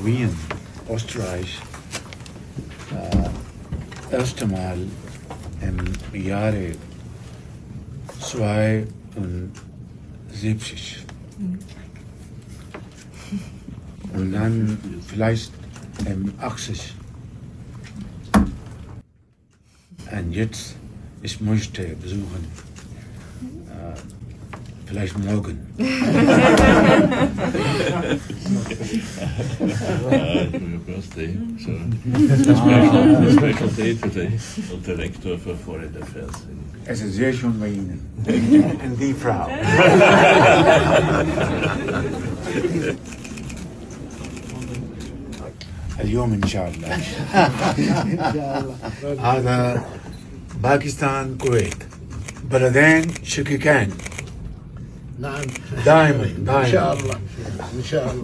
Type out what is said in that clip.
Wien, Österreich, erste Mal im Jahre 72. Und dann vielleicht im 80. Und jetzt, ich möchte besuchen, vielleicht morgen. Your birthday, so special day today. Und Direktor für Foreign Affairs. Es ist sehr schön bei Ihnen. Und die Frau. اليوم إن شاء الله. هذا باكستان كويت بلدين شقيقين نعم دائما إن شاء الله إن شاء الله